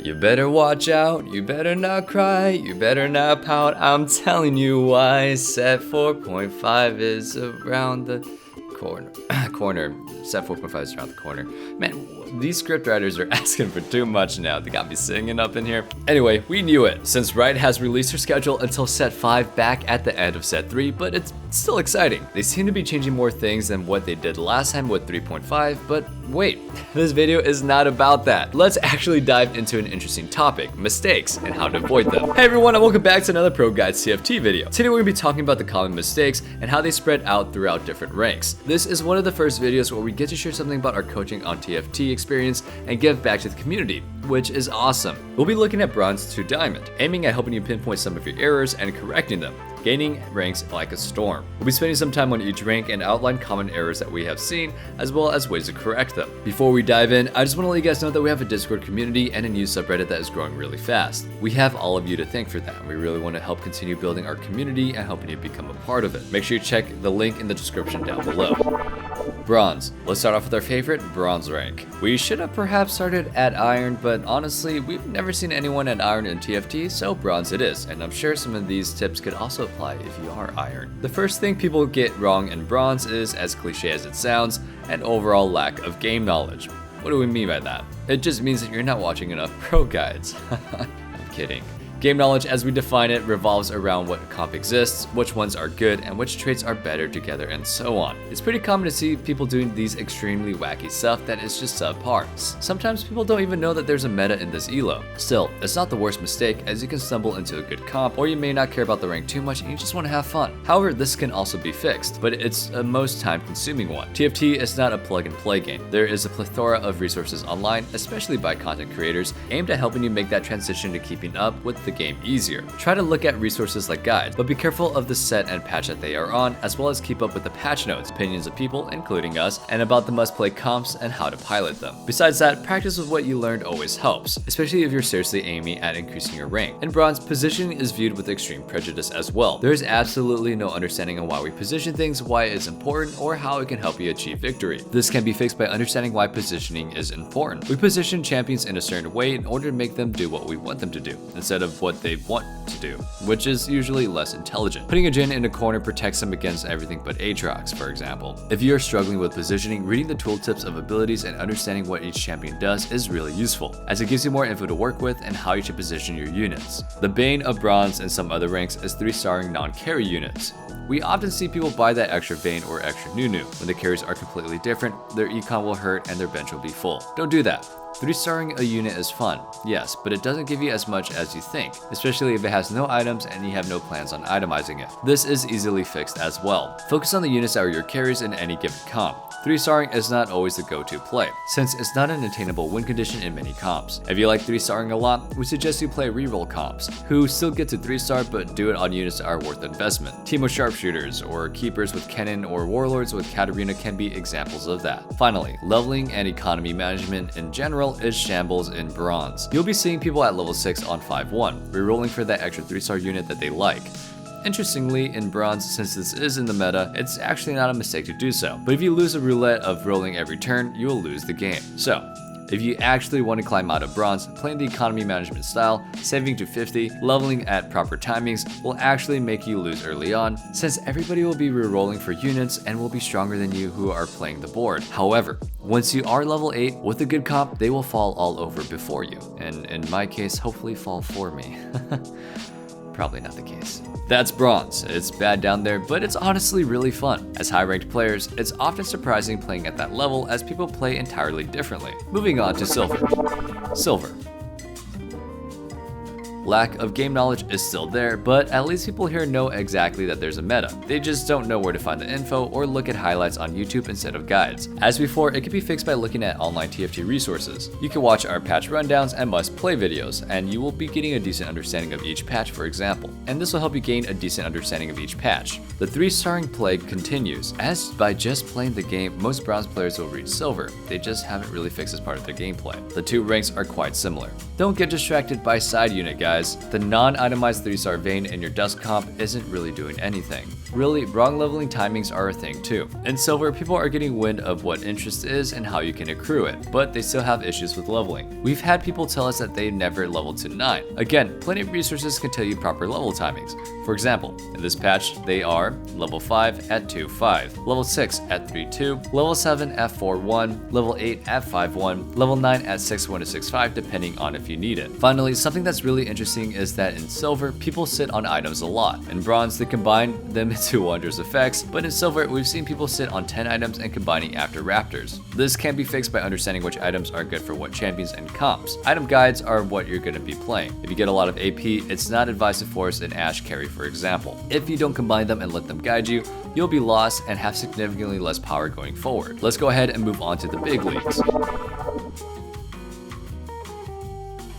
You better watch out, you better not cry, you better not pout, I'm telling you why. Set 4.5 is around the corner. Set 4.5 is around the corner. Man, these script writers are asking for too much now. They got me singing up in here. Anyway, we knew it, since Riot has released their schedule until set 5 back at the end of set 3, but it's still exciting. They seem to be changing more things than what they did last time with 3.5, but wait, this video is not about that. Let's actually dive into an interesting topic, mistakes, and how to avoid them. Hey everyone, and welcome back to another ProGuides TFT video. Today we're going to be talking about the common mistakes and how they spread out throughout different ranks. This is one of the first videos where we get to share something about our coaching on TFT experience and give back to the community, which is awesome. We'll be looking at bronze to diamond, aiming at helping you pinpoint some of your errors and correcting them, gaining ranks like a storm. We'll be spending some time on each rank and outline common errors that we have seen, as well as ways to correct them. Before we dive in, I just want to let you guys know that we have a Discord community and a new subreddit that is growing really fast. We have all of you to thank for that, and we really want to help continue building our community and helping you become a part of it. Make sure you check the link in the description down below. Bronze. Let's start off with our favorite, bronze rank. We should have perhaps started at iron, but honestly, we've never seen anyone at iron in TFT, so bronze it is, and I'm sure some of these tips could also apply if you are iron. The first thing people get wrong in bronze is, as cliche as it sounds, an overall lack of game knowledge. What do we mean by that? It just means that you're not watching enough pro guides. I'm kidding. Game knowledge, as we define it, revolves around what comp exists, which ones are good, and which traits are better together, and so on. It's pretty common to see people doing these extremely wacky stuff that is just subpar. Sometimes people don't even know that there's a meta in this elo. Still, it's not the worst mistake, as you can stumble into a good comp, or you may not care about the rank too much and you just want to have fun. However, this can also be fixed, but it's a most time-consuming one. TFT is not a plug-and-play game. There is a plethora of resources online, especially by content creators, aimed at helping you make that transition to keeping up with the game easier. Try to look at resources like guides, but be careful of the set and patch that they are on, as well as keep up with the patch notes, opinions of people, including us, and about the must-play comps and how to pilot them. Besides that, practice with what you learned always helps, especially if you're seriously aiming at increasing your rank. In bronze, positioning is viewed with extreme prejudice as well. There is absolutely no understanding of why we position things, why it is important, or how it can help you achieve victory. This can be fixed by understanding why positioning is important. We position champions in a certain way in order to make them do what we want them to do, instead of what they want to do, which is usually less intelligent. Putting a Jhin in a corner protects them against everything but Aatrox, for example. If you are struggling with positioning, reading the tooltips of abilities and understanding what each champion does is really useful, as it gives you more info to work with and how you should position your units. The bane of bronze and some other ranks is 3-starring non-carry units. We often see people buy that extra Vayne or extra Nunu. When the carries are completely different, their econ will hurt and their bench will be full. Don't do that. 3-starring a unit is fun, yes, but it doesn't give you as much as you think, especially if it has no items and you have no plans on itemizing it. This is easily fixed as well. Focus on the units that are your carries in any given comp. 3-starring is not always the go-to play, since it's not an attainable win condition in many comps. If you like 3-starring a lot, we suggest you play reroll comps, who still get to 3-star but do it on units that are worth investment. Team of sharpshooters, or keepers with Kennen, or warlords with Katarina can be examples of that. Finally, leveling and economy management in general is shambles in bronze. You'll be seeing people at level 6 on 5-1, rerolling for that extra 3-star unit that they like. Interestingly, in bronze, since this is in the meta, it's actually not a mistake to do so. But if you lose a roulette of rolling every turn, you will lose the game. So, if you actually want to climb out of bronze, playing the economy management style, saving to 50, leveling at proper timings will actually make you lose early on, since everybody will be rerolling for units and will be stronger than you who are playing the board. However, once you are level 8 with a good comp, they will fall all over before you, and in my case, hopefully fall for me. Probably not the case. That's bronze. It's bad down there, but it's honestly really fun. As high-ranked players, it's often surprising playing at that level as people play entirely differently. Moving on to silver. Silver. Lack of game knowledge is still there, but at least people here know exactly that there's a meta. They just don't know where to find the info or look at highlights on YouTube instead of guides. As before, it can be fixed by looking at online TFT resources. You can watch our patch rundowns and must-play videos, and you will be getting a decent understanding of each patch, for example. And this will help you gain a decent understanding of each patch. The 3-starring plague continues, as by just playing the game, most bronze players will reach silver. They just haven't really fixed this part of their gameplay. The two ranks are quite similar. Don't get distracted by side unit, guys. The non-itemized 3-star Vayne in your Dusk comp isn't really doing anything. Really, wrong leveling timings are a thing too. In Silver, people are getting wind of what interest is and how you can accrue it, but they still have issues with leveling. We've had people tell us that they never leveled to 9. Again, plenty of resources can tell you proper level timings. For example, in this patch, they are level 5 at 2.5, level 6 at 3.2, level 7 at 4.1, level 8 at 5.1, level 9 at 6.1 to 6.5 depending on if you need it. Finally, something that's really interesting is that in Silver, people sit on items a lot. In Bronze, they combine them into Wondrous effects, but in Silver, we've seen people sit on 10 items and combining after Raptors. This can be fixed by understanding which items are good for what champions and comps. Item guides are what you're going to be playing. If you get a lot of AP, it's not advised to force an Ashe carry, for example. If you don't combine them and let them guide you, you'll be lost and have significantly less power going forward. Let's go ahead and move on to the big leagues.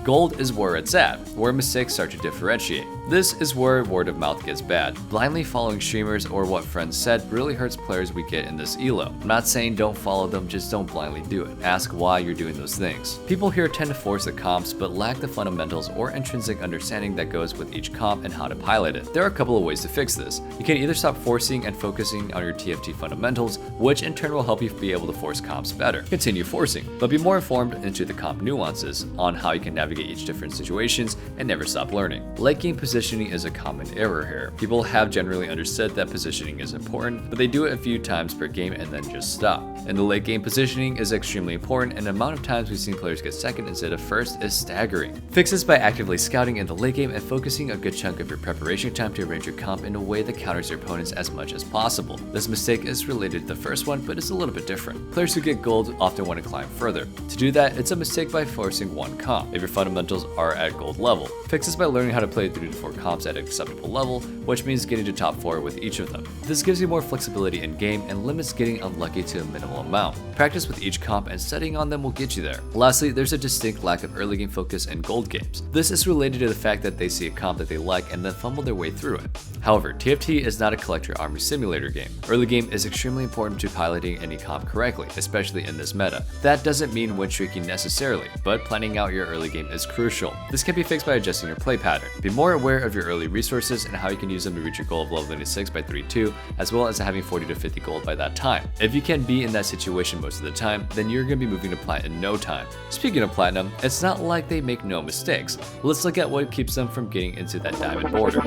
Gold is where it's at, where mistakes start to differentiate. This is where word of mouth gets bad. Blindly following streamers or what friends said really hurts players we get in this elo. I'm not saying don't follow them, just don't blindly do it. Ask why you're doing those things. People here tend to force the comps but lack the fundamentals or intrinsic understanding that goes with each comp and how to pilot it. There are a couple of ways to fix this. You can either stop forcing and focusing on your TFT fundamentals, which in turn will help you be able to force comps better. Continue forcing, but be more informed into the comp nuances on how you can navigate each different situations and never stop learning. Late game positioning is a common error here. People have generally understood that positioning is important, but they do it a few times per game and then just stop. And the late game positioning is extremely important, and the amount of times we've seen players get second instead of first is staggering. Fix this by actively scouting in the late game and focusing a good chunk of your preparation time to arrange your comp in a way that counters your opponents as much as possible. This mistake is related to the first one, but it's a little bit different. Players who get gold often want to climb further. To do that, it's a mistake by forcing one comp if your fundamentals are at gold level. Fix this by learning how to play 3 to 4 comps at an acceptable level, which means getting to top 4 with each of them. This gives you more flexibility in game and limits getting unlucky to a minimal amount. Practice with each comp and studying on them will get you there. Lastly, there's a distinct lack of early game focus in gold games. This is related to the fact that they see a comp that they like and then fumble their way through it. However, TFT is not a collector army simulator game. Early game is extremely important to piloting any comp correctly, especially in this meta. That doesn't mean win streaking necessarily, but planning out your early game is crucial. This can be fixed by adjusting your play pattern. Be more aware of your early resources and how you can use them to reach your goal of level 96 by 3.2, as well as having 40 to 50 gold by that time. If you can be in that situation most of the time, then you're going to be moving to plat in no time. Speaking of platinum, it's not like they make no mistakes. Let's look at what keeps them from getting into that diamond border.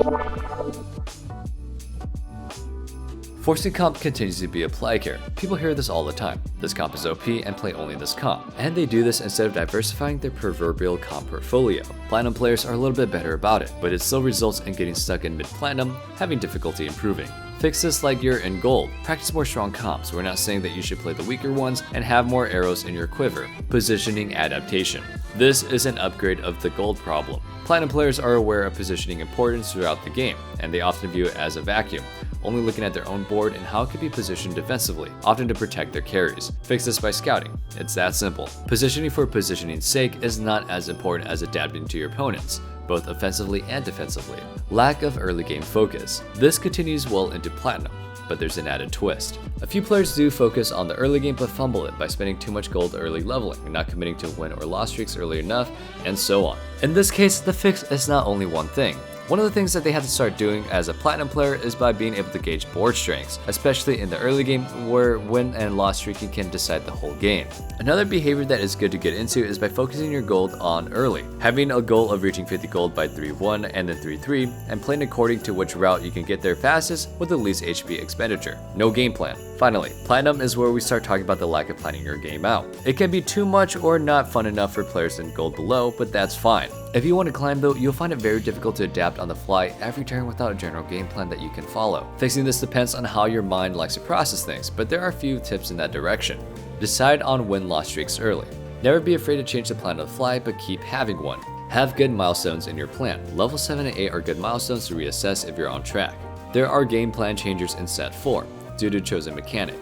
Forcing comp continues to be a plague here. People hear this all the time. This comp is OP and play only this comp. And they do this instead of diversifying their proverbial comp portfolio. Platinum players are a little bit better about it, but it still results in getting stuck in mid-platinum, having difficulty improving. Fix this like you're in gold. Practice more strong comps. We're not saying that you should play the weaker ones and have more arrows in your quiver. Positioning adaptation. This is an upgrade of the gold problem. Platinum players are aware of positioning importance throughout the game, and they often view it as a vacuum, only looking at their own board and how it could be positioned defensively, often to protect their carries. Fix this by scouting. It's that simple. Positioning for positioning's sake is not as important as adapting to your opponents, both offensively and defensively. Lack of early game focus. This continues well into platinum, but there's an added twist. A few players do focus on the early game but fumble it by spending too much gold early leveling, and not committing to win or loss streaks early enough, and so on. In this case, the fix is not only one thing. One of the things that they have to start doing as a platinum player is by being able to gauge board strengths, especially in the early game where win and loss streaking can decide the whole game. Another behavior that is good to get into is by focusing your gold on early. Having a goal of reaching 50 gold by 3-1 and then 3-3, and playing according to which route you can get there fastest with the least HP expenditure. No game plan. Finally, platinum is where we start talking about the lack of planning your game out. It can be too much or not fun enough for players in gold below, but that's fine. If you want to climb though, you'll find it very difficult to adapt on the fly every turn without a general game plan that you can follow. Fixing this depends on how your mind likes to process things, but there are a few tips in that direction. Decide on win-loss streaks early. Never be afraid to change the plan on the fly, but keep having one. Have good milestones in your plan. Level 7 and 8 are good milestones to reassess if you're on track. There are game plan changers in set 4, due to chosen mechanic.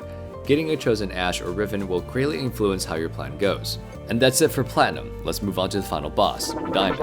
Getting a chosen Ashe or Riven will greatly influence how your plan goes. And that's it for Platinum. Let's move on to the final boss, Diamond.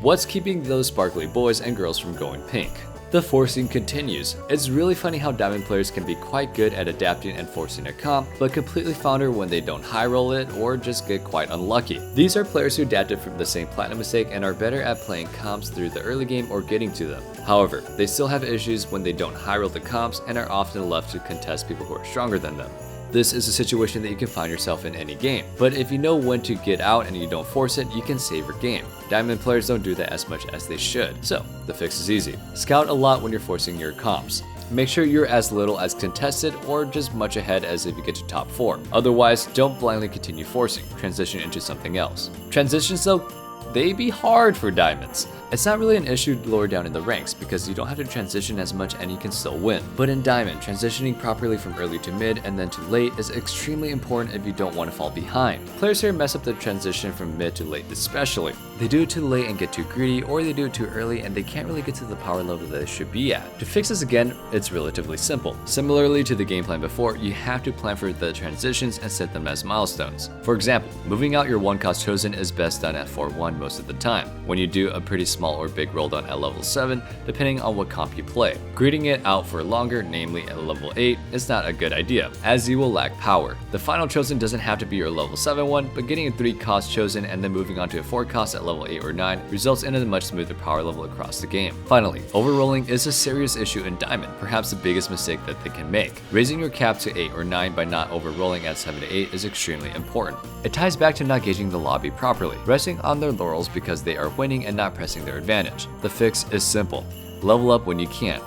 What's keeping those sparkly boys and girls from going pink? The forcing continues. It's really funny how diamond players can be quite good at adapting and forcing a comp, but completely flounder when they don't high roll it or just get quite unlucky. These are players who adapted from the same platinum mistake and are better at playing comps through the early game or getting to them. However, they still have issues when they don't high roll the comps and are often left to contest people who are stronger than them. This is a situation that you can find yourself in any game, but if you know when to get out and you don't force it, you can save your game. Diamond players don't do that as much as they should, so the fix is easy. Scout a lot when you're forcing your comps. Make sure you're as little as contested or just much ahead as if you get to top 4. Otherwise, don't blindly continue forcing, transition into something else. Transitions though, they be hard for diamonds. It's not really an issue lower down in the ranks because you don't have to transition as much and you can still win. But in diamond, transitioning properly from early to mid and then to late is extremely important if you don't want to fall behind. Players here mess up the transition from mid to late especially. They do it too late and get too greedy, or they do it too early and they can't really get to the power level that they should be at. To fix this again, it's relatively simple. Similarly to the game plan before, you have to plan for the transitions and set them as milestones. For example, moving out your 1 cost chosen is best done at 4-1 most of the time, when you do a pretty small or big roll down at level 7, depending on what comp you play. Greeting it out for longer, namely at level 8, is not a good idea, as you will lack power. The final chosen doesn't have to be your level 7 one, but getting a 3 cost chosen and then moving on to a 4 cost at level 8 or 9 results in a much smoother power level across the game. Finally, overrolling is a serious issue in diamond, perhaps the biggest mistake that they can make. Raising your cap to 8 or 9 by not overrolling at 7 to 8 is extremely important. It ties back to not gauging the lobby properly, resting on their laurels because they are winning and not pressing their advantage. The fix is simple. Level up when you can.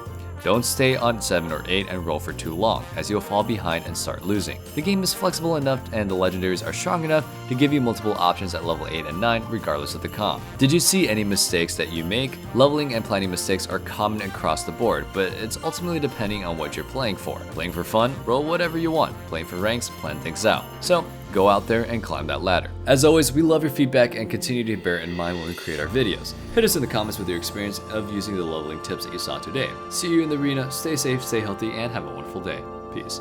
Don't stay on 7 or 8 and roll for too long, as you'll fall behind and start losing. The game is flexible enough and the legendaries are strong enough to give you multiple options at level 8 and 9 regardless of the comp. Did you see any mistakes that you make? Leveling and planning mistakes are common across the board, but it's ultimately depending on what you're playing for. Playing for fun? Roll whatever you want. Playing for ranks? Plan things out. So, go out there and climb that ladder. As always, we love your feedback and continue to bear it in mind when we create our videos. Hit us in the comments with your experience of using the leveling tips that you saw today. See you in the arena, stay safe, stay healthy, and have a wonderful day. Peace.